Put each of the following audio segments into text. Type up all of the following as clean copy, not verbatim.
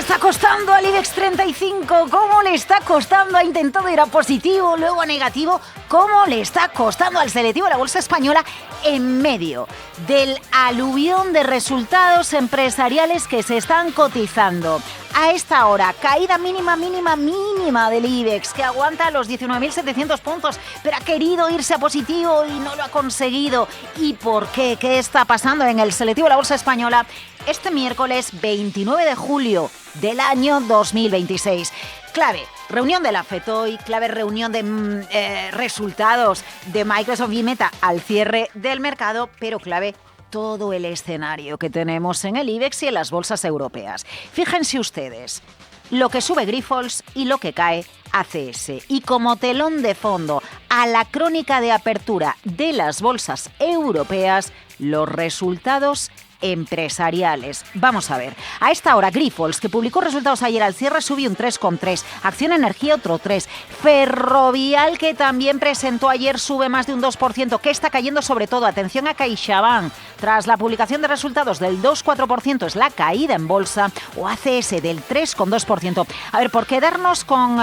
está costando al IBEX 35? ¿Cómo le está costando? Ha intentado ir a positivo, luego a negativo. ¿Cómo le está costando al selectivo la bolsa española en medio del aluvión de resultados empresariales que se están cotizando? A esta hora, caída mínima del IBEX, que aguanta los 19.700 puntos, pero ha querido irse a positivo y no lo ha conseguido. ¿Y por qué? ¿Qué está pasando en el selectivo de la bolsa española este miércoles 29 de julio del año 2026? Clave, reunión de la FED hoy, clave reunión de resultados de Microsoft y Meta al cierre del mercado, pero clave todo el escenario que tenemos en el IBEX y en las bolsas europeas. Fíjense ustedes, lo que sube Grifols y lo que cae ACS. Y como telón de fondo a la crónica de apertura de las bolsas europeas, los resultados empresariales. Vamos a ver. A esta hora, Grifols, que publicó resultados ayer al cierre, subió un 3,3. Acciona Energía otro 3. Ferrovial, que también presentó ayer, sube más de un 2%. ¿Qué está cayendo sobre todo? Atención a CaixaBank. Tras la publicación de resultados del 2,4% es la caída en bolsa, o ACS del 3,2%. A ver, por quedarnos con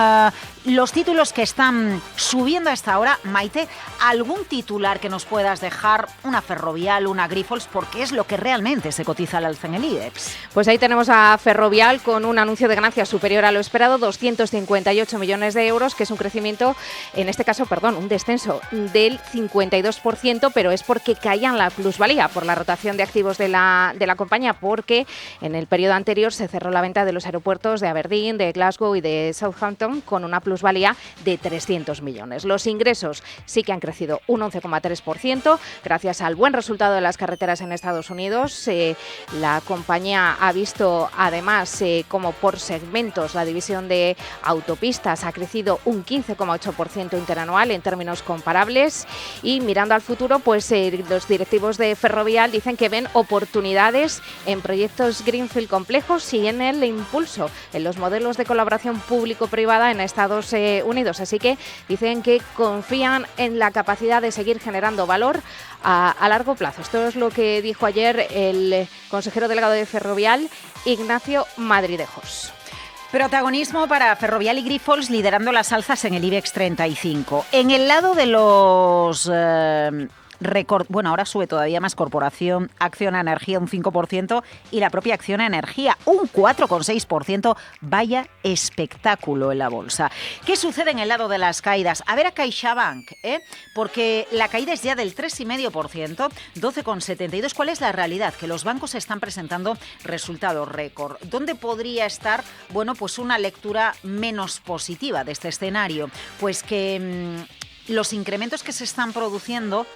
los títulos que están subiendo a esta hora, Maite, ¿algún titular que nos puedas dejar? Una Ferrovial, una Grifols, porque es lo que realmente se cotiza al alza en el IBEX. Pues ahí tenemos a Ferrovial con un anuncio de ganancias superior a lo esperado, 258 millones de euros, que es un crecimiento, en este caso, un descenso del 52%, pero es porque caían la plusvalía por la rotación de activos de la compañía, porque en el periodo anterior se cerró la venta de los aeropuertos de Aberdeen, de Glasgow y de Southampton con una plusvalía de 300 millones. Los ingresos sí que han crecido un 11,3%, gracias al buen resultado de las carreteras en Estados Unidos. La compañía ha visto además como por segmentos la división de autopistas ha crecido un 15,8% interanual en términos comparables, y mirando al futuro, pues los directivos de Ferrovial dicen que ven oportunidades en proyectos greenfield complejos y en el impulso en los modelos de colaboración público-privada en Estados Unidos. Así que dicen que confían en la capacidad de seguir generando valor a largo plazo. Esto es lo que dijo ayer el consejero delegado de Ferrovial, Ignacio Madridejos. Protagonismo para Ferrovial y Grifols liderando las alzas en el IBEX 35. En el lado de los ahora sube todavía más Corporación, Acciona Energía un 5% y la propia Acciona Energía un 4,6%. Vaya espectáculo en la bolsa. ¿Qué sucede en el lado de las caídas? A ver a CaixaBank, porque la caída es ya del 3,5%, 12,72%. ¿Cuál es la realidad? Que los bancos están presentando resultados récord. ¿Dónde podría estar, pues una lectura menos positiva de este escenario? Pues que los incrementos que se están produciendo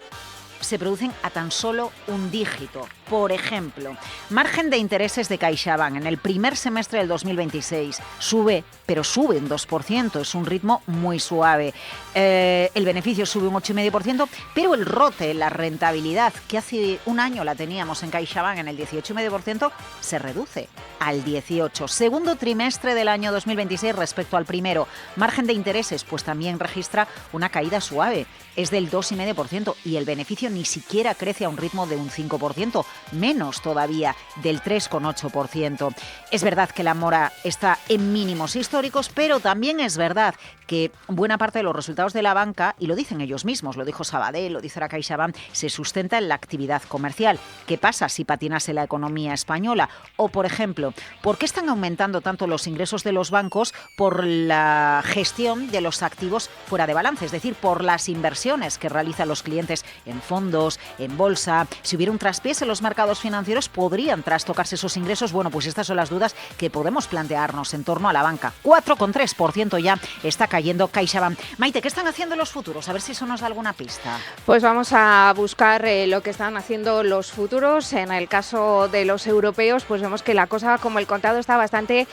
se producen a tan solo un dígito. Por ejemplo, margen de intereses de CaixaBank en el primer semestre del 2026 sube, pero sube un 2%, es un ritmo muy suave. El beneficio sube un 8,5%, pero el ROTE, la rentabilidad, que hace un año la teníamos en CaixaBank en el 18,5%, se reduce al 18%. Segundo trimestre del año 2026 respecto al primero. Margen de intereses, pues también registra una caída suave, es del 2,5%, y el beneficio ni siquiera crece a un ritmo de un 5%, menos todavía, del 3,8%. Es verdad que la mora está en mínimos históricos, pero también es verdad que buena parte de los resultados de la banca, y lo dicen ellos mismos, lo dijo Sabadell, lo dice la CaixaBank, se sustenta en la actividad comercial. ¿Qué pasa si patinase la economía española? O, por ejemplo, ¿por qué están aumentando tanto los ingresos de los bancos por la gestión de los activos fuera de balance? Es decir, por las inversiones que realizan los clientes en fondos, en bolsa. Si hubiera un traspiés en los mercados financieros, ¿podrían trastocarse esos ingresos? Bueno, pues estas son las dudas que podemos plantearnos en torno a la banca. 4,3% ya está cayendo CaixaBank. Maite, ¿qué están haciendo los futuros? A ver si eso nos da alguna pista. Pues vamos a buscar lo que están haciendo los futuros. En el caso de los europeos, pues vemos que la cosa, como el contado, está bastante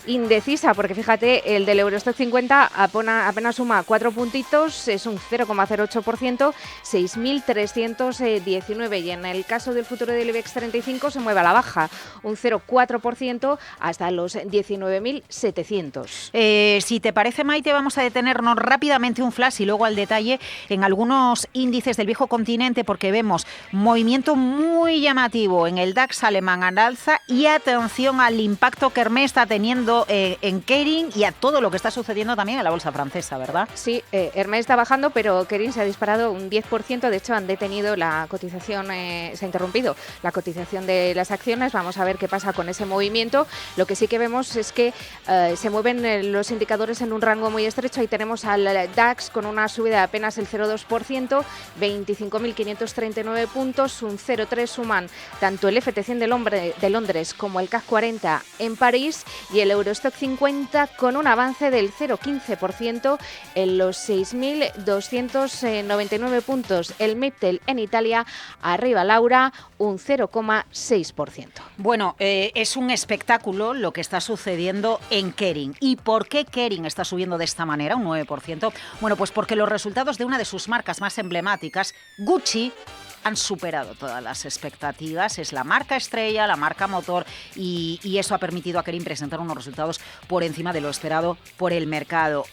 indecisa, porque fíjate, el del Eurostoxx 50 apenas suma 4 puntitos, es un 0,08%, 6.319, y en el caso del futuro del del IBEX 35 se mueve a la baja, un 0,4% hasta los 19.700. Si te parece, Maite, vamos a detenernos rápidamente un flash y luego al detalle en algunos índices del viejo continente, porque vemos movimiento muy llamativo en el DAX alemán al alza y atención al impacto que Hermès está teniendo en Kering y a todo lo que está sucediendo también en la bolsa francesa, ¿verdad? Sí, Hermès está bajando, pero Kering se ha disparado un 10%. De hecho, han detenido la cotización, se ha interrumpido la cotización de las acciones. Vamos a ver qué pasa con ese movimiento. Lo que sí que vemos es que se mueven los indicadores en un rango muy estrecho. Ahí tenemos al DAX con una subida de apenas el 0,2%, 25.539 puntos, un 0,3 suman tanto el FT100 de Londres como el CAC 40 en París, y el Eurostock 50 con un avance del 0,15% en los 6.299 puntos. El MIPTEL en Italia arriba, Laura, un 0,6%. Bueno, es un espectáculo lo que está sucediendo en Kering. ¿Y por qué Kering está subiendo de esta manera, un 9%? Bueno, pues porque los resultados de una de sus marcas más emblemáticas, Gucci, han superado todas las expectativas. Es la marca estrella, la marca motor, y eso ha permitido a Kering presentar unos resultados por encima de lo esperado por el mercado.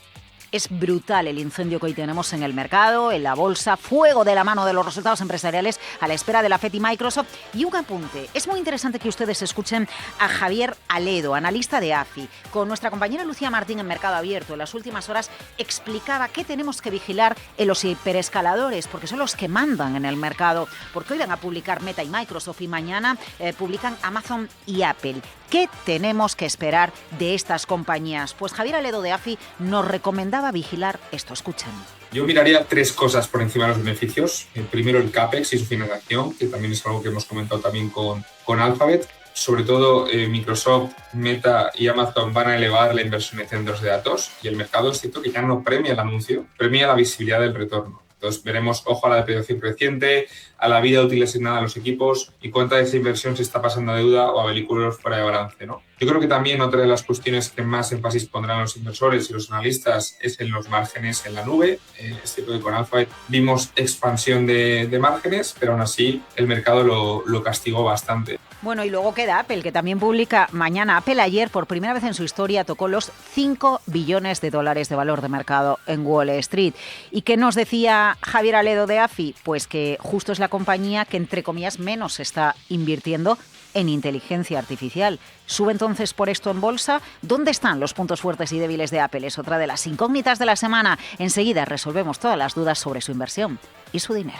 Es brutal el incendio que hoy tenemos en el mercado, en la bolsa, fuego de la mano de los resultados empresariales a la espera de la FED y Microsoft. Y un apunte, es muy interesante que ustedes escuchen a Javier Aledo, analista de AFI. Con nuestra compañera Lucía Martín en Mercado Abierto, en las últimas horas explicaba qué tenemos que vigilar en los hiperescaladores, porque son los que mandan en el mercado, porque hoy van a publicar Meta y Microsoft y mañana publican Amazon y Apple. ¿Qué tenemos que esperar de estas compañías? Pues Javier Aledo de AFI nos recomendaba vigilar esto. Escuchen. Yo miraría tres cosas por encima de los beneficios. Primero, el CAPEX y su financiación, que también es algo que hemos comentado también con Alphabet. Sobre todo, Microsoft, Meta y Amazon van a elevar la inversión en centros de datos, y el mercado es cierto que ya no premia el anuncio, premia la visibilidad del retorno. Entonces veremos, ojo a la depreciación creciente, a la vida útil asignada a los equipos y cuánta de esa inversión se está pasando a deuda o a vehículos fuera de balance, ¿no? Yo creo que también otra de las cuestiones que más énfasis pondrán los inversores y los analistas es en los márgenes en la nube. Es cierto que con Alphabet vimos expansión de márgenes, pero aún así el mercado lo castigó bastante. Bueno, y luego queda Apple, que también publica mañana. Apple ayer, por primera vez en su historia, tocó los $5 billones de valor de mercado en Wall Street. ¿Y qué nos decía Javier Aledo de AFI? Pues que justo es la compañía que, entre comillas, menos se está invirtiendo en inteligencia artificial. ¿Sube entonces por esto en bolsa? ¿Dónde están los puntos fuertes y débiles de Apple? Es otra de las incógnitas de la semana. Enseguida resolvemos todas las dudas sobre su inversión y su dinero.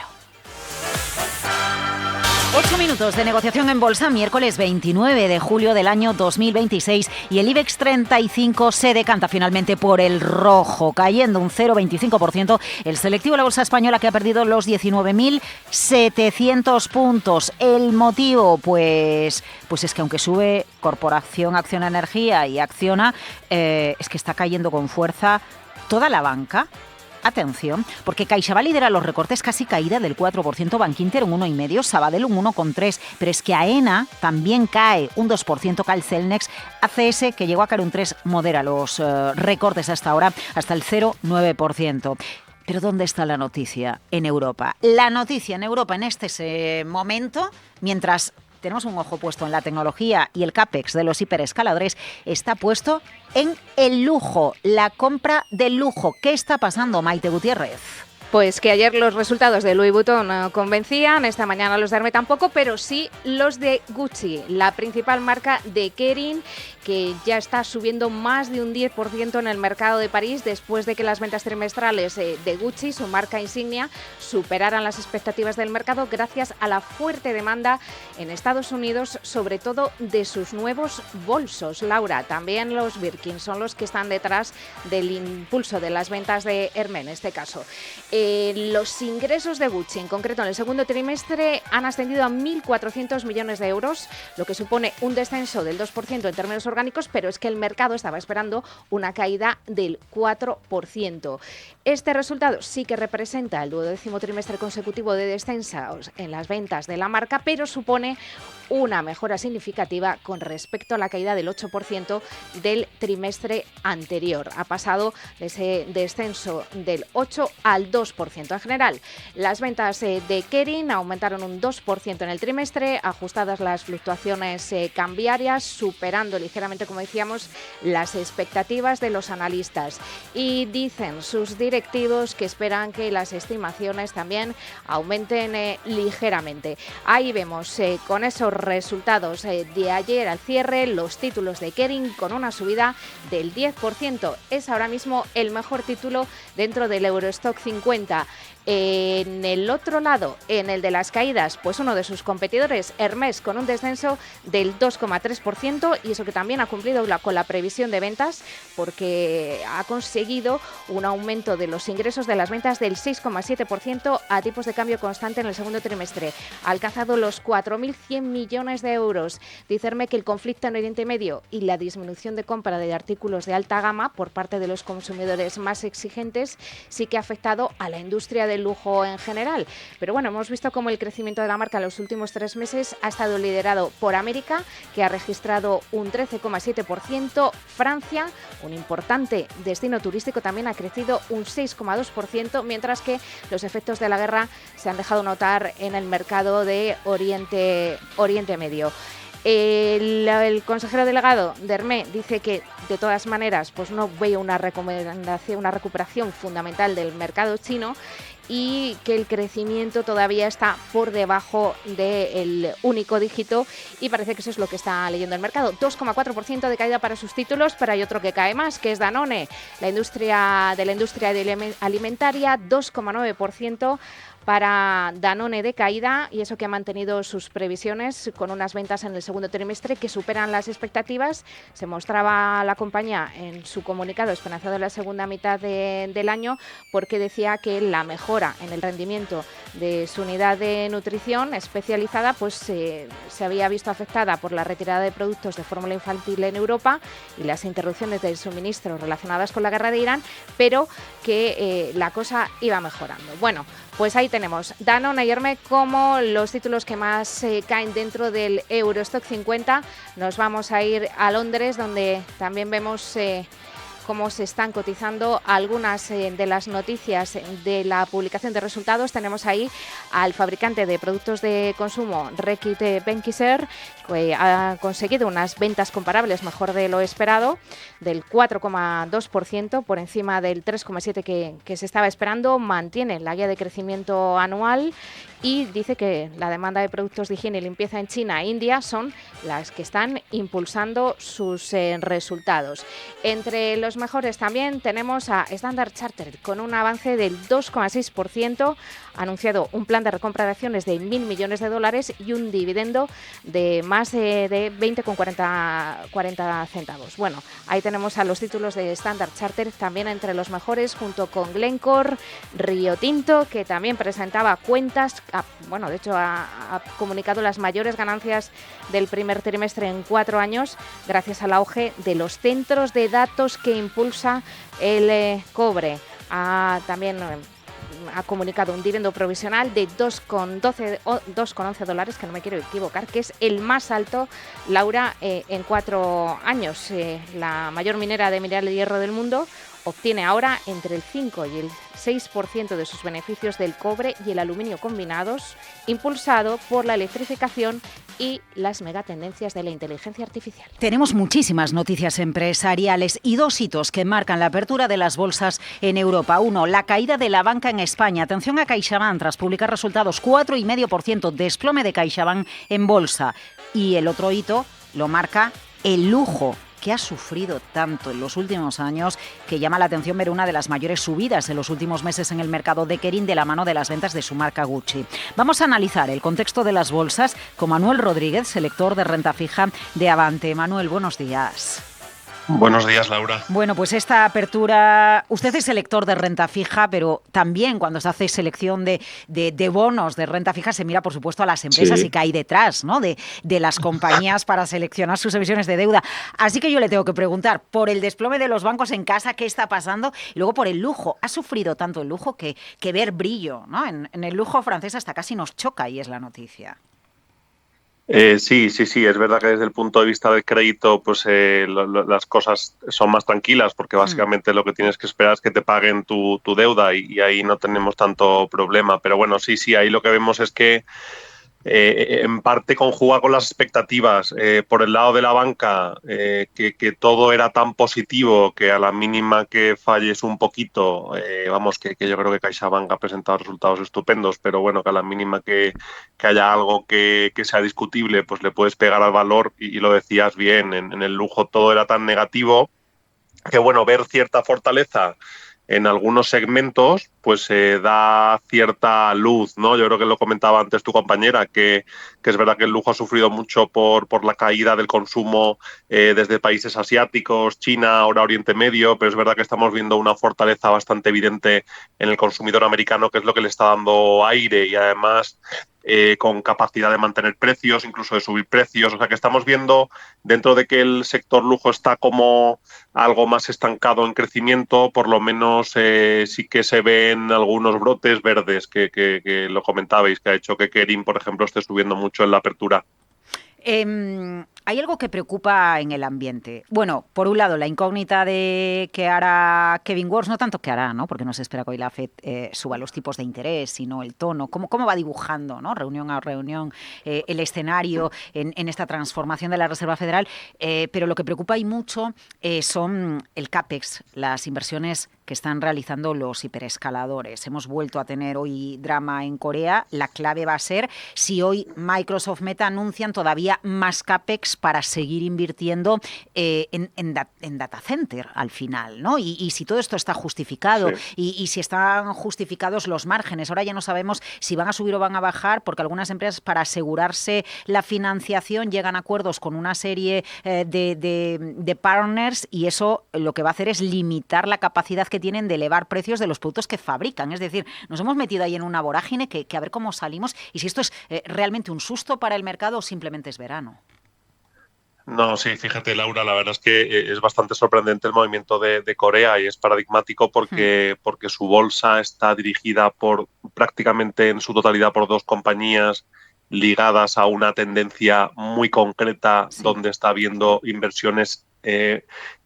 8 minutos de negociación en bolsa, miércoles 29 de julio del año 2026, y el IBEX 35 se decanta finalmente por el rojo, cayendo un 0,25%. El selectivo de la bolsa española, que ha perdido los 19.700 puntos. ¿El motivo? Pues es que aunque sube Corporación Acciona Energía y Acciona, es que está cayendo con fuerza toda la banca. Atención, porque CaixaBank lidera los recortes, casi caída del 4%, Bankinter un 1,5%, Sabadell un 1,3%, pero es que AENA también cae un 2%, Celnex, ACS, que llegó a caer un 3%, modera los recortes hasta ahora, hasta el 0,9%. Pero ¿dónde está la noticia? En Europa. La noticia en Europa en este momento, mientras tenemos un ojo puesto en la tecnología y el CAPEX de los hiperescaladores, está puesto en el lujo, la compra del lujo. ¿Qué está pasando, Maite Gutiérrez? Pues que ayer los resultados de Louis Vuitton no convencían, esta mañana los de Hermès tampoco, pero sí los de Gucci, la principal marca de Kering, que ya está subiendo más de un 10% en el mercado de París después de que las ventas trimestrales de Gucci, su marca insignia, superaran las expectativas del mercado gracias a la fuerte demanda en Estados Unidos, sobre todo de sus nuevos bolsos. Laura, también los Birkin son los que están detrás del impulso de las ventas de Hermès en este caso. Los ingresos de Gucci, en concreto en el segundo trimestre, han ascendido a 1.400 millones de euros, lo que supone un descenso del 2% en términos orgánicos, pero es que el mercado estaba esperando una caída del 4%. Este resultado sí que representa el 12º trimestre consecutivo de descensos en las ventas de la marca, pero supone una mejora significativa con respecto a la caída del 8% del trimestre anterior. Ha pasado de ese descenso del 8 al 2%. 2%. En general, las ventas de Kering aumentaron un 2% en el trimestre, ajustadas las fluctuaciones cambiarias, superando ligeramente, como decíamos, las expectativas de los analistas. Y dicen sus directivos que esperan que las estimaciones también aumenten ligeramente. Ahí vemos con esos resultados de ayer al cierre los títulos de Kering con una subida del 10%. Es ahora mismo el mejor título dentro del Eurostock 50. En el otro lado, en el de las caídas, pues uno de sus competidores, Hermès, con un descenso del 2,3%, y eso que también ha cumplido con la previsión de ventas, porque ha conseguido un aumento de los ingresos de las ventas del 6,7% a tipos de cambio constante en el segundo trimestre. Ha alcanzado los 4.100 millones de euros. Dice Hermès que el conflicto en Oriente Medio y la disminución de compra de artículos de alta gama por parte de los consumidores más exigentes sí que ha afectado a la industria del lujo en general. Pero bueno, hemos visto cómo el crecimiento de la marca en los últimos 3 meses ha estado liderado por América, que ha registrado un 13,7%. Francia, un importante destino turístico, también ha crecido un 6,2%, mientras que los efectos de la guerra se han dejado notar en el mercado de Oriente Medio. El consejero delegado de Hermès dice que de todas maneras pues no ve una recuperación fundamental del mercado chino y que el crecimiento todavía está por debajo del único dígito, y parece que eso es lo que está leyendo el mercado. 2,4% de caída para sus títulos, pero hay otro que cae más, que es Danone, la industria alimentaria, 2,9% para Danone de caída, y eso que ha mantenido sus previsiones con unas ventas en el segundo trimestre que superan las expectativas. Se mostraba la compañía en su comunicado esperanzado en la segunda mitad del año, porque decía que la mejora en el rendimiento de su unidad de nutrición especializada pues se había visto afectada por la retirada de productos de fórmula infantil en Europa y las interrupciones del suministro relacionadas con la guerra de Irán, pero que la cosa iba mejorando. Bueno, pues ahí tenemos Danone y Hermès como los títulos que más caen dentro del Eurostock 50. Nos vamos a ir a Londres, donde también vemos cómo se están cotizando algunas de las noticias de la publicación de resultados. Tenemos ahí al fabricante de productos de consumo, Reckitt Benckiser, que ha conseguido unas ventas comparables mejor de lo esperado, del 4,2%, por encima del 3,7% que se estaba esperando. Mantiene la guía de crecimiento anual y dice que la demanda de productos de higiene y limpieza en China e India son las que están impulsando sus resultados. Entre los mejores también tenemos a Standard Chartered, con un avance del 2,6%, ha anunciado un plan de recompra de acciones de $1.000 millones y un dividendo de más de 20,40 centavos. Bueno, ahí tenemos a los títulos de Standard Chartered también entre los mejores, junto con Glencore, Rio Tinto, que también presentaba cuentas. De hecho ha comunicado las mayores ganancias del primer trimestre en 4 años, gracias al auge de los centros de datos que impulsa el cobre. También ha comunicado un dividendo provisional de $2,11, que no me quiero equivocar, que es el más alto, Laura, en 4 años. La mayor minera de mineral de hierro del mundo obtiene ahora entre el 5 y el 6% de sus beneficios del cobre y el aluminio combinados, impulsado por la electrificación y las megatendencias de la inteligencia artificial. Tenemos muchísimas noticias empresariales y 2 hitos que marcan la apertura de las bolsas en Europa. 1, la caída de la banca en España. Atención a CaixaBank tras publicar resultados, 4,5% desplome de CaixaBank en bolsa. Y el otro hito lo marca el lujo, que ha sufrido tanto en los últimos años, que llama la atención ver una de las mayores subidas en los últimos meses en el mercado de Kering, de la mano de las ventas de su marca Gucci. Vamos a analizar el contexto de las bolsas con Manuel Rodríguez, selector de renta fija de Avante. Manuel, buenos días. Buenos días, Laura. Bueno, pues esta apertura, usted es selector de renta fija, pero también cuando se hace selección de bonos de renta fija se mira, por supuesto, a las empresas y qué hay detrás, ¿no?, de las compañías para seleccionar sus emisiones de deuda. Así que yo le tengo que preguntar por el desplome de los bancos en casa, ¿qué está pasando? Y luego por el lujo. Ha sufrido tanto el lujo que ver brillo, ¿no?, en el lujo francés hasta casi nos choca, y es la noticia. Sí, es verdad que desde el punto de vista del crédito pues las cosas son más tranquilas porque básicamente lo que tienes que esperar es que te paguen tu deuda y ahí no tenemos tanto problema. Pero bueno, sí, ahí lo que vemos es que en parte conjuga con las expectativas por el lado de la banca, que todo era tan positivo que a la mínima que falles un poquito, vamos, que yo creo que CaixaBank ha presentado resultados estupendos, pero bueno, que a la mínima que haya algo que sea discutible, pues le puedes pegar al valor y lo decías bien, en el lujo todo era tan negativo que bueno, ver cierta fortaleza en algunos segmentos, pues da cierta luz, ¿no? Yo creo que lo comentaba antes tu compañera, que es verdad que el lujo ha sufrido mucho por la caída del consumo desde países asiáticos, China, ahora Oriente Medio, pero es verdad que estamos viendo una fortaleza bastante evidente en el consumidor americano, que es lo que le está dando aire y además con capacidad de mantener precios, incluso de subir precios. O sea que estamos viendo, dentro de que el sector lujo está como algo más estancado en crecimiento, por lo menos sí que se ven algunos brotes verdes que lo comentabais, que ha hecho que Kering, por ejemplo, esté subiendo mucho en la apertura. Hay algo que preocupa en el ambiente. Bueno, por un lado, la incógnita de qué hará Kevin Warsh, no tanto qué hará, ¿no? Porque no se espera que hoy la FED suba los tipos de interés, sino el tono, cómo va dibujando, ¿no? Reunión a reunión, el escenario en esta transformación de la Reserva Federal. Pero lo que preocupa y mucho son el CAPEX, las inversiones que están realizando los hiperescaladores. Hemos vuelto a tener hoy drama en Corea. La clave va a ser si hoy Microsoft, Meta anuncian todavía más CAPEX para seguir invirtiendo en data center al final, ¿no? Y si todo esto está justificado, sí. y si están justificados los márgenes. Ahora ya no sabemos si van a subir o van a bajar, porque algunas empresas, para asegurarse la financiación, llegan a acuerdos con una serie de partners, y eso lo que va a hacer es limitar la capacidad que tienen de elevar precios de los productos que fabrican. Es decir, nos hemos metido ahí en una vorágine que a ver cómo salimos y si esto es realmente un susto para el mercado o simplemente es verano. No, sí, fíjate, Laura, la verdad es que es bastante sorprendente el movimiento de Corea y es paradigmático porque su bolsa está dirigida prácticamente en su totalidad por dos compañías ligadas a una tendencia muy concreta, sí, donde está habiendo inversiones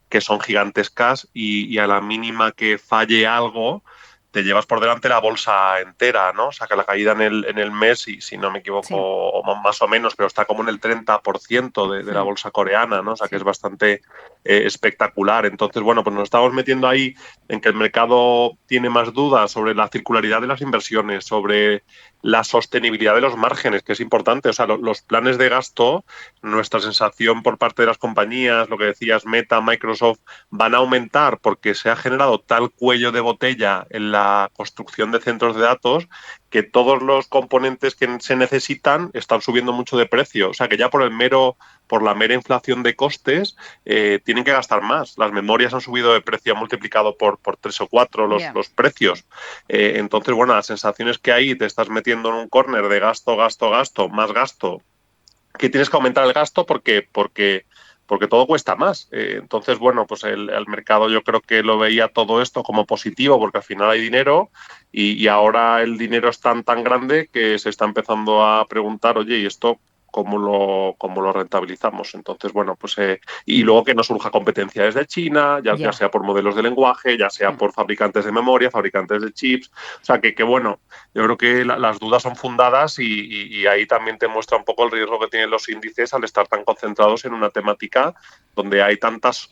que son gigantescas y a la mínima que falle algo, te llevas por delante la bolsa entera, ¿no? O sea, que la caída en el mes, y si no me equivoco, sí, más o menos, pero está como en el 30% de la bolsa coreana, ¿no? O sea, que es bastante espectacular. Entonces, bueno, pues nos estamos metiendo ahí en que el mercado tiene más dudas sobre la circularidad de las inversiones, sobre la sostenibilidad de los márgenes, que es importante. O sea, los planes de gasto, nuestra sensación por parte de las compañías, lo que decías, Meta, Microsoft, van a aumentar porque se ha generado tal cuello de botella en la construcción de centros de datos que todos los componentes que se necesitan están subiendo mucho de precio. O sea, que ya por la mera inflación de costes tienen que gastar más. Las memorias han subido de precio, han multiplicado por 3 o 4 los precios. Entonces, bueno, la sensación es que ahí te estás metiendo en un córner de gasto, más gasto, que tienes que aumentar el gasto porque todo cuesta más. Entonces, bueno, pues el mercado yo creo que lo veía todo esto como positivo porque al final hay dinero y ahora el dinero es tan grande que se está empezando a preguntar, oye, ¿y esto cómo lo rentabilizamos? Entonces, bueno, pues y luego que no surja competencia desde China, ya sea por modelos de lenguaje, ya sea por fabricantes de memoria, fabricantes de chips. O sea, que bueno, yo creo que las dudas son fundadas y ahí también te muestra un poco el riesgo que tienen los índices al estar tan concentrados en una temática donde hay tantas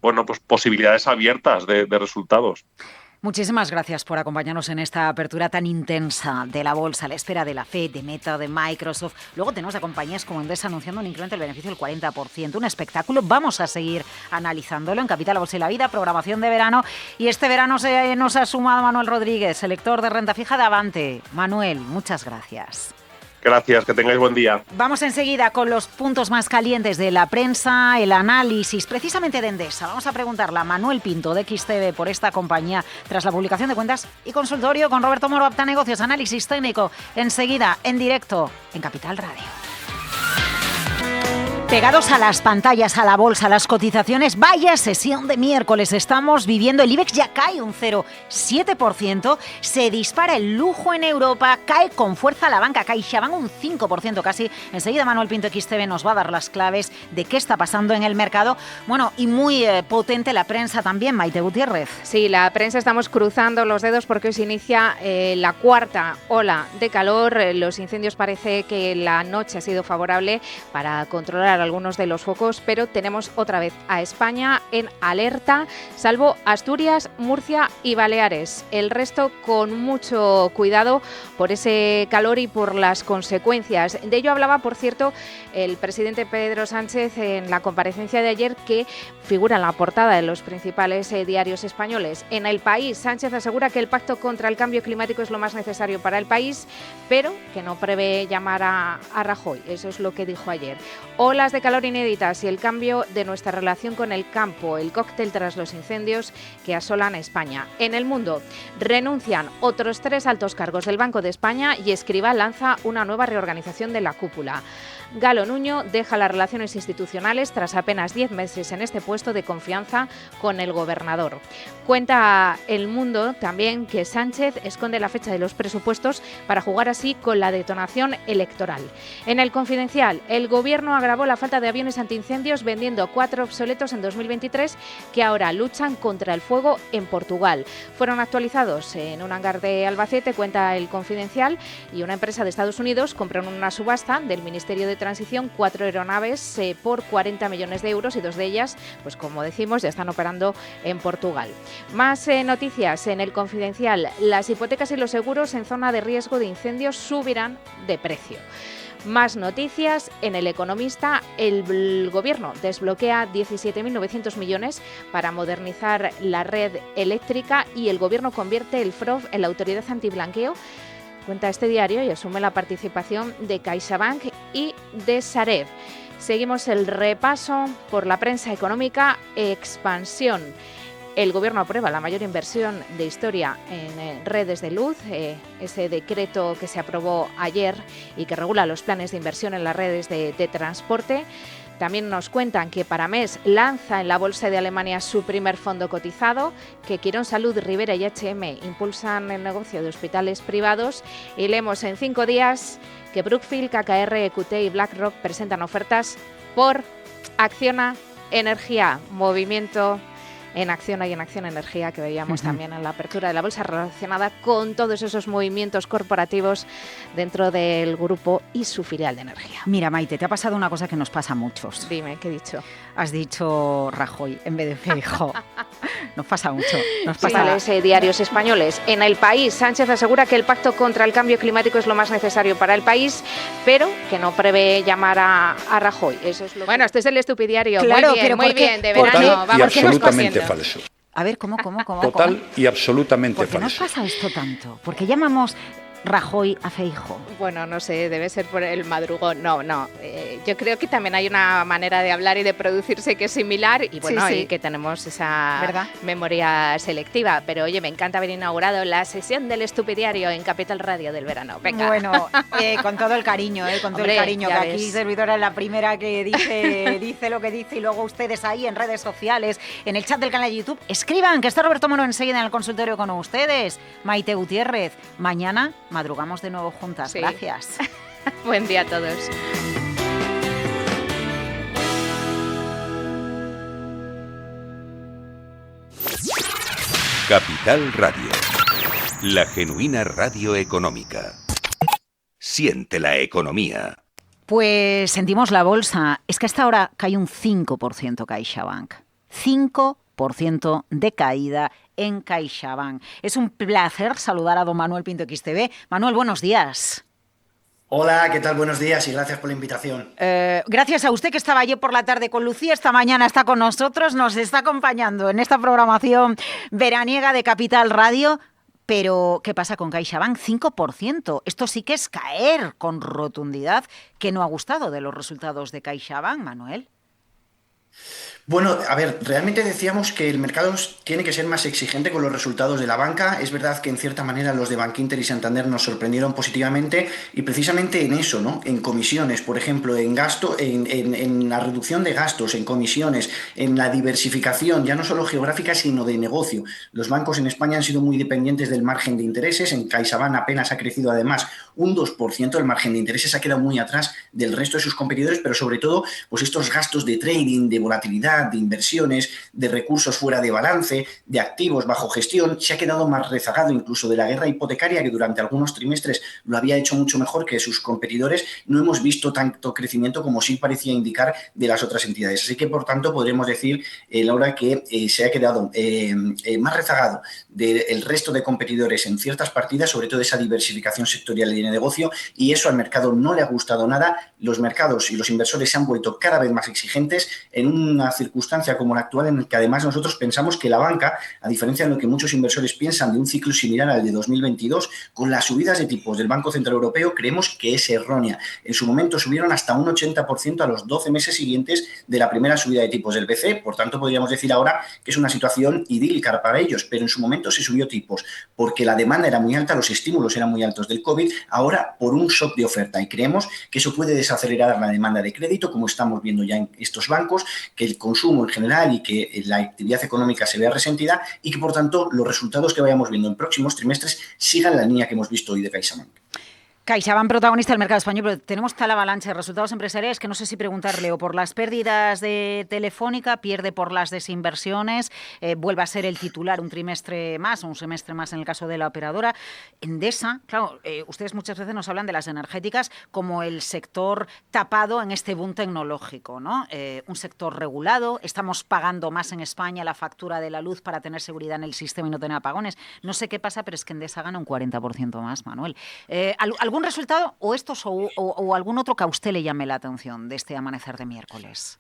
pues posibilidades abiertas de resultados. Muchísimas gracias por acompañarnos en esta apertura tan intensa de la bolsa, a la espera de la FED, de Meta, de Microsoft. Luego tenemos a compañías como Endesa anunciando un incremento del beneficio del 40%. Un espectáculo. Vamos a seguir analizándolo en Capital, la Bolsa y la Vida, programación de verano. Y este verano nos ha sumado Manuel Rodríguez, selector de renta fija de Avante. Manuel, muchas gracias. Gracias, que tengáis buen día. Vamos enseguida con los puntos más calientes de la prensa, el análisis precisamente de Endesa. Vamos a preguntarle a Manuel Pinto de XTV por esta compañía tras la publicación de cuentas y consultorio con Roberto Moro, Apta Negocios, análisis técnico. Enseguida, en directo, en Capital Radio. Pegados a las pantallas, a la bolsa, a las cotizaciones, vaya sesión de miércoles estamos viviendo. El IBEX ya cae un 0,7%, se dispara el lujo en Europa, cae con fuerza la banca CaixaBank un 5% casi. Enseguida Manuel Pinto XTV nos va a dar las claves de qué está pasando en el mercado. Bueno, y muy potente la prensa también, Maite Gutiérrez. Sí, la prensa estamos cruzando los dedos porque hoy se inicia la cuarta ola de calor. Los incendios parece que la noche ha sido favorable para controlar algunos de los focos, pero tenemos otra vez a España en alerta, salvo Asturias, Murcia y Baleares. El resto con mucho cuidado por ese calor y por las consecuencias. De ello hablaba, por cierto, el presidente Pedro Sánchez en la comparecencia de ayer, que figura en la portada de los principales diarios españoles. En El País, Sánchez asegura que el pacto contra el cambio climático es lo más necesario para el país, pero que no prevé llamar a Rajoy. Eso es lo que dijo ayer. Olas de calor inéditas y el cambio de nuestra relación con el campo, el cóctel tras los incendios que asolan España. En el mundo, renuncian otros 3 altos cargos del Banco de España y Escrivá lanza una nueva reorganización de la cúpula. Galo Nuño deja las relaciones institucionales tras apenas 10 meses en este puesto de confianza con el gobernador. Cuenta El Mundo también que Sánchez esconde la fecha de los presupuestos para jugar así con la detonación electoral. En El Confidencial, el gobierno agravó la falta de aviones antiincendios vendiendo 4 obsoletos en 2023 que ahora luchan contra el fuego en Portugal. Fueron actualizados en un hangar de Albacete, cuenta El Confidencial, y una empresa de Estados Unidos compró en una subasta del Ministerio de Transición 4 aeronaves por 40 millones de euros y 2 de ellas, pues como decimos, ya están operando en Portugal. Más noticias en El Confidencial. Las hipotecas y los seguros en zona de riesgo de incendios subirán de precio. Más noticias en El Economista. El gobierno desbloquea 17.900 millones para modernizar la red eléctrica y el gobierno convierte el FROB en la autoridad antiblanqueo. Cuenta este diario y asume la participación de CaixaBank y de Sareb. Seguimos el repaso por la prensa económica. Expansión. El Gobierno aprueba la mayor inversión de historia en redes de luz, ese decreto que se aprobó ayer y que regula los planes de inversión en las redes de transporte. También nos cuentan que Paramés lanza en la Bolsa de Alemania su primer fondo cotizado, que Quirón Salud, Rivera y H&M impulsan el negocio de hospitales privados, y leemos en 5 días que Brookfield, KKR, EQT y BlackRock presentan ofertas por Acciona Energía, movimiento en Acciona y en Acciona Energía que veíamos también en la apertura de la bolsa, relacionada con todos esos movimientos corporativos dentro del grupo y su filial de energía. Mira, Maite, te ha pasado una cosa que nos pasa a muchos. Dime, ¿qué he dicho? Has dicho Rajoy en vez de Feijóo. Nos pasa mucho. Nos pasa. Diarios españoles. En El País, Sánchez asegura que el pacto contra el cambio climático es lo más necesario para el país, pero que no prevé llamar a Rajoy. Eso es lo bueno, este es el estupidiario. Claro, muy bien, de verano. Total Vamos, y absolutamente falso. A ver, ¿cómo? Total y absolutamente falso. ¿Por qué nos falso. pasa esto tanto? ¿Por qué llamamos Rajoy a Feijóo? Bueno, no sé, debe ser por el madrugón. No. Yo creo que también hay una manera de hablar y de producirse que es similar y bueno, sí. Y que tenemos esa ¿verdad? Memoria selectiva. Pero oye, me encanta haber inaugurado la sesión del estupidiario en Capital Radio del verano. Venga. Bueno, con todo el cariño, con todo el cariño, que aquí servidora es la primera que dice lo que dice, y luego ustedes ahí en redes sociales, en el chat del canal de YouTube, escriban, que está Roberto Moro enseguida en el consultorio con ustedes. Maite Gutiérrez, mañana madrugamos de nuevo juntas. Sí. Gracias. Buen día a todos. Capital Radio, la genuina radio económica. Siente la economía. Pues sentimos la bolsa. Es que hasta ahora cae un 5% CaixaBank. 5% de caída en CaixaBank. Es un placer saludar a don Manuel Pinto XTV. Manuel, buenos días. Hola, ¿qué tal? Buenos días y gracias por la invitación. Gracias a usted, que estaba ayer por la tarde con Lucía, esta mañana está con nosotros, nos está acompañando en esta programación veraniega de Capital Radio. Pero, ¿qué pasa con CaixaBank? 5%. Esto sí que es caer con rotundidad, que no ha gustado de los resultados de CaixaBank, Manuel. Bueno, a ver, realmente decíamos que el mercado tiene que ser más exigente con los resultados de la banca. Es verdad que en cierta manera los de Bankinter y Santander nos sorprendieron positivamente y precisamente en eso, ¿no? En comisiones, por ejemplo, en gasto, en la reducción de gastos, en comisiones, en la diversificación, ya no solo geográfica, sino de negocio. Los bancos en España han sido muy dependientes del margen de intereses. En CaixaBank apenas ha crecido además un 2%. El margen de intereses ha quedado muy atrás del resto de sus competidores, pero sobre todo, pues estos gastos de trading, de volatilidad, de inversiones, de recursos fuera de balance, de activos bajo gestión, se ha quedado más rezagado incluso de la guerra hipotecaria, que durante algunos trimestres lo había hecho mucho mejor que sus competidores. No hemos visto tanto crecimiento como sí parecía indicar de las otras entidades. Así que, por tanto, podremos decir, Laura, que se ha quedado más rezagado del resto de competidores en ciertas partidas, sobre todo esa diversificación sectorial y de negocio, y eso al mercado no le ha gustado nada. Los mercados y los inversores se han vuelto cada vez más exigentes en una circunstancia como la actual, en la que además nosotros pensamos que la banca, a diferencia de lo que muchos inversores piensan de un ciclo similar al de 2022, con las subidas de tipos del Banco Central Europeo, creemos que es errónea. En su momento subieron hasta un 80% a los 12 meses siguientes de la primera subida de tipos del BCE, por tanto podríamos decir ahora que es una situación idílica para ellos, pero en su momento se subió tipos porque la demanda era muy alta, los estímulos eran muy altos del COVID, ahora por un shock de oferta, y creemos que eso puede desacelerar la demanda de crédito, como estamos viendo ya en estos bancos, que el consumo en general y que la actividad económica se vea resentida y que, por tanto, los resultados que vayamos viendo en próximos trimestres sigan la línea que hemos visto hoy de CaixaBank. CaixaBank, protagonista del mercado español, pero tenemos tal avalancha de resultados empresariales que no sé si preguntarle o por las pérdidas de Telefónica, pierde por las desinversiones, vuelve a ser el titular un trimestre más o un semestre más en el caso de la operadora. Endesa, claro, ustedes muchas veces nos hablan de las energéticas como el sector tapado en este boom tecnológico, ¿no? Un sector regulado, estamos pagando más en España la factura de la luz para tener seguridad en el sistema y no tener apagones. No sé qué pasa, pero es que Endesa gana un 40% más, Manuel. ¿Algún resultado o estos o algún otro que a usted le llame la atención de este amanecer de miércoles?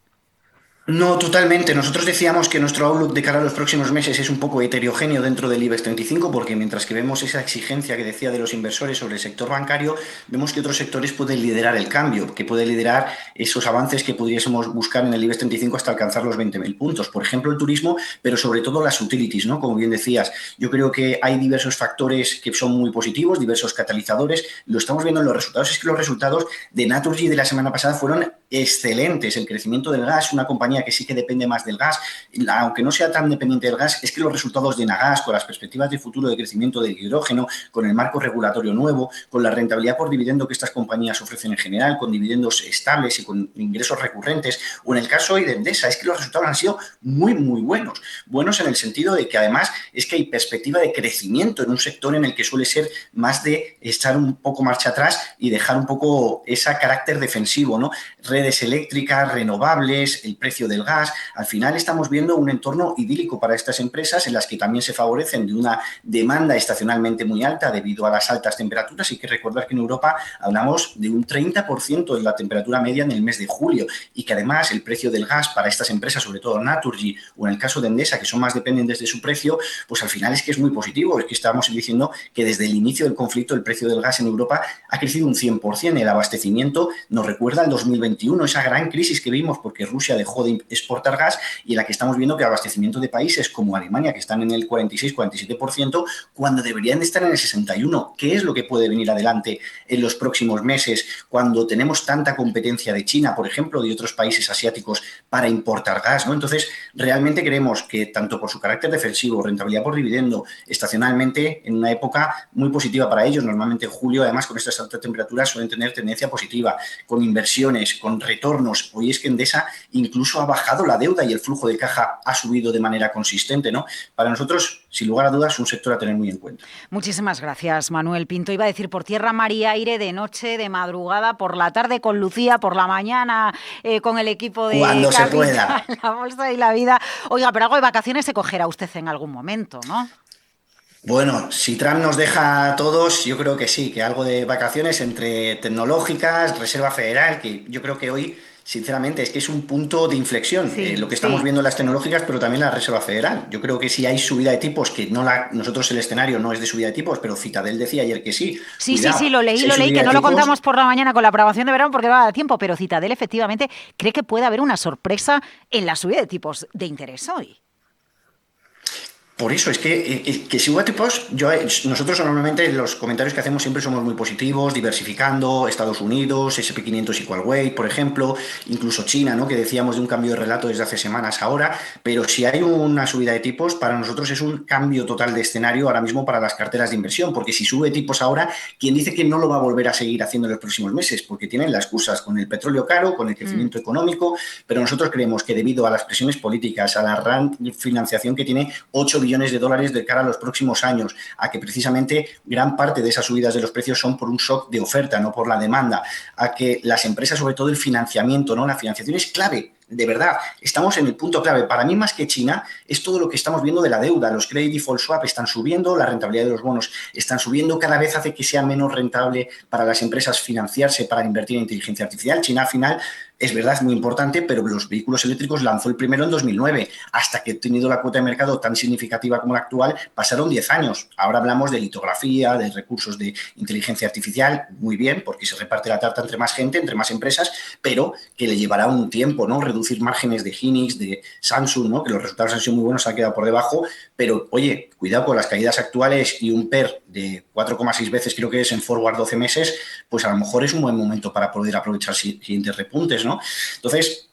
No, totalmente. Nosotros decíamos que nuestro outlook de cara a los próximos meses es un poco heterogéneo dentro del IBEX 35, porque mientras que vemos esa exigencia que decía de los inversores sobre el sector bancario, vemos que otros sectores pueden liderar el cambio, que puede liderar esos avances que pudiésemos buscar en el IBEX 35 hasta alcanzar los 20.000 puntos. Por ejemplo, el turismo, pero sobre todo las utilities, ¿no? Como bien decías, yo creo que hay diversos factores que son muy positivos, diversos catalizadores. Lo estamos viendo en los resultados. Es que los resultados de Naturgy de la semana pasada fueron excelentes. El crecimiento del gas, una compañía que sí que depende más del gas, aunque no sea tan dependiente del gas, es que los resultados de Enagás, con las perspectivas de futuro de crecimiento del hidrógeno, con el marco regulatorio nuevo, con la rentabilidad por dividendo que estas compañías ofrecen en general, con dividendos estables y con ingresos recurrentes, o en el caso hoy de Endesa, es que los resultados han sido muy, muy buenos. Buenos en el sentido de que además es que hay perspectiva de crecimiento en un sector en el que suele ser más de echar un poco marcha atrás y dejar un poco ese carácter defensivo, ¿no? Redes eléctricas, renovables, el precio del gas. Al final estamos viendo un entorno idílico para estas empresas en las que también se favorecen de una demanda estacionalmente muy alta debido a las altas temperaturas. Hay que recordar que en Europa hablamos de un 30% de la temperatura media en el mes de julio y que además el precio del gas para estas empresas, sobre todo Naturgy o en el caso de Endesa, que son más dependientes de su precio, pues al final es que es muy positivo. Es que estamos diciendo que desde el inicio del conflicto el precio del gas en Europa ha crecido un 100%. El abastecimiento nos recuerda al 2021, esa gran crisis que vimos porque Rusia dejó de exportar gas y en la que estamos viendo que el abastecimiento de países como Alemania, que están en el 46-47%, cuando deberían de estar en el 61%. ¿Qué es lo que puede venir adelante en los próximos meses cuando tenemos tanta competencia de China, por ejemplo, de otros países asiáticos para importar gas, ¿no? Entonces, realmente creemos que tanto por su carácter defensivo, rentabilidad por dividendo, estacionalmente, en una época muy positiva para ellos, normalmente en julio, además con estas altas temperaturas suelen tener tendencia positiva, con inversiones, con retornos. Hoy es que Endesa incluso ha bajado la deuda y el flujo de caja ha subido de manera consistente, ¿no? Para nosotros, sin lugar a dudas, un sector a tener muy en cuenta. Muchísimas gracias, Manuel Pinto. Iba a decir por tierra, mar y aire, de noche, de madrugada, por la tarde con Lucía, por la mañana con el equipo de cuando Capital, se pueda. La Bolsa y la Vida. Oiga, pero algo de vacaciones se cogerá usted en algún momento, ¿no? Bueno, si Trump nos deja a todos, yo creo que sí, que algo de vacaciones entre tecnológicas, Reserva Federal, que yo creo que hoy Sinceramente, es que es un punto de inflexión. Sí, Lo que estamos sí. viendo en las tecnológicas, pero también la Reserva Federal. Yo creo que si hay subida de tipos, que nosotros el escenario no es de subida de tipos, pero Citadel decía ayer que sí. Sí, Cuidado, lo leí, si hay subida que de no lo tipos, contamos por la mañana con la aprobación de verano porque va a dar tiempo, pero Citadel efectivamente cree que puede haber una sorpresa en la subida de tipos de interés hoy. Por eso, es que si hubo tipos, nosotros normalmente los comentarios que hacemos siempre somos muy positivos, diversificando, Estados Unidos, SP500 equal weight, por ejemplo, incluso China, ¿no? Que decíamos de un cambio de relato desde hace semanas ahora, pero si hay una subida de tipos, para nosotros es un cambio total de escenario ahora mismo para las carteras de inversión, porque si sube tipos ahora, ¿quién dice que no lo va a volver a seguir haciendo en los próximos meses? Porque tienen las excusas con el petróleo caro, con el crecimiento económico, pero nosotros creemos que debido a las presiones políticas, a la financiación que tiene 8 billones de dólares de cara a los próximos años, a que precisamente gran parte de esas subidas de los precios son por un shock de oferta, no por la demanda, a que las empresas, sobre todo el financiamiento, ¿no? La financiación es clave. De verdad, estamos en el punto clave. Para mí, más que China, es todo lo que estamos viendo de la deuda. Los credit default swap están subiendo, la rentabilidad de los bonos están subiendo, cada vez hace que sea menos rentable para las empresas financiarse para invertir en inteligencia artificial. China, al final, es verdad, es muy importante, pero los vehículos eléctricos lanzó el primero en 2009. Hasta que ha tenido la cuota de mercado tan significativa como la actual, pasaron 10 años. Ahora hablamos de litografía, de recursos de inteligencia artificial, muy bien, porque se reparte la tarta entre más gente, entre más empresas, pero que le llevará un tiempo, ¿no? Reducir márgenes de Hynix, de Samsung, ¿no? Que los resultados han sido muy buenos, se han quedado por debajo, pero oye, cuidado con las caídas actuales y un PER de 4,6 veces, creo que es en forward 12 meses, pues a lo mejor es un buen momento para poder aprovechar siguientes repuntes, ¿no? Entonces,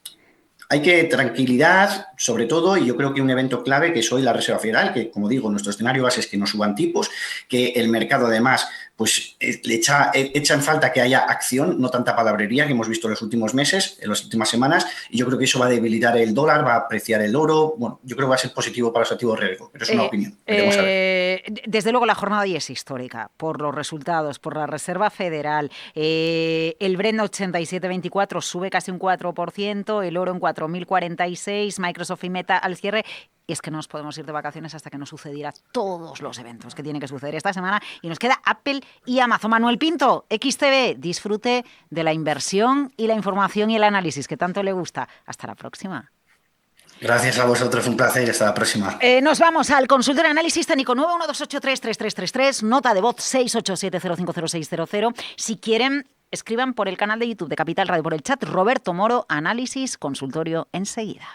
hay que tranquilidad, sobre todo, y yo creo que un evento clave que es hoy la Reserva Federal, que, como digo, nuestro escenario base es que no suban tipos, que el mercado, además, pues le echa en falta que haya acción, no tanta palabrería que hemos visto en los últimos meses, en las últimas semanas, y yo creo que eso va a debilitar el dólar, va a apreciar el oro. Bueno, yo creo que va a ser positivo para los activos de riesgo, pero es una opinión. Veremos a ver. Desde luego la jornada hoy es histórica, por los resultados, por la Reserva Federal. El Brent 87.24 sube casi un 4%, el oro en 4.046, Microsoft y Meta al cierre. Y es que no nos podemos ir de vacaciones hasta que nos sucediera todos los eventos que tienen que suceder esta semana. Y nos queda Apple y Amazon. Manuel Pinto, XTB, disfrute de la inversión y la información y el análisis que tanto le gusta. Hasta la próxima. Gracias a vosotros, un placer. Hasta la próxima. Nos vamos al consultorio de análisis técnico 912833333, nota de voz 687050600. Si quieren, escriban por el canal de YouTube de Capital Radio, por el chat. Roberto Moro, análisis, consultorio enseguida.